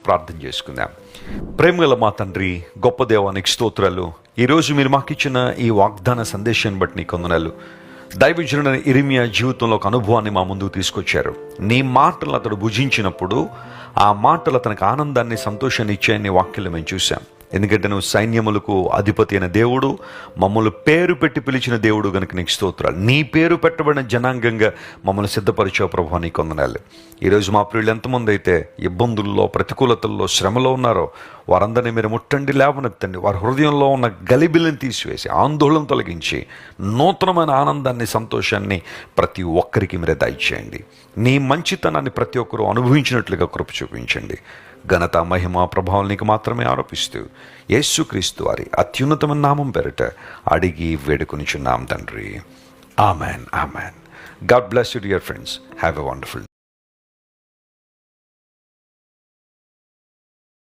ప్రార్థన చేసుకుందాం. ప్రేమగల మా తండ్రి, గొప్ప దేవానికి స్తోత్రాలు. ఈరోజు మీరు మాకు ఇచ్చిన ఈ వాగ్దాన సందేశాన్ని బట్టి నీకు వందనాలు. దైవజనుడైన ఇర్మియా జీవితంలో ఒక అనుభవాన్ని మా ముందుకు తీసుకొచ్చారు. నీ మాటలు అతడు భుజించినప్పుడు ఆ మాటలు అతనికి ఆనందాన్ని, సంతోషాన్ని ఇచ్చాయని వాక్యాలు మేము చూసాం. ఎందుకంటే నువ్వు సైన్యములకు అధిపతి అయిన దేవుడు, మమ్మల్ని పేరు పెట్టి పిలిచిన దేవుడు గనుక నీకు స్తోత్రాలు. నీ పేరు పెట్టబడిన జనాంగంగా మమ్మల్ని సిద్ధపరిచావు ప్రభువా, నీకు వందనాలు. ఈరోజు మా ప్రియులు ఎంతమంది అయితే ఇబ్బందుల్లో, ప్రతికూలతల్లో, శ్రమలో ఉన్నారో వారందరినీ మీరు ముట్టండి, లేవనెత్తండి. వారి హృదయంలో ఉన్న గలిబిలిని తీసివేసి, ఆందోళన తొలగించి, నూతనమైన ఆనందాన్ని, సంతోషాన్ని ప్రతి ఒక్కరికి మీరే దయచేయండి. నీ మంచితనాన్ని ప్రతి ఒక్కరూ అనుభవించినట్లుగా కృప చూపించండి. ఘనత, మహిమ, ప్రభావం నీకు మాత్రమే ఆరోపిస్తూ యేసుక్రీస్తు వారి అత్యున్నతమైన నామం పేరిట అడిగి వేడుకొనిచున్నాం తండ్రి. Amen, amen. God bless you dear friends. Have a wonderful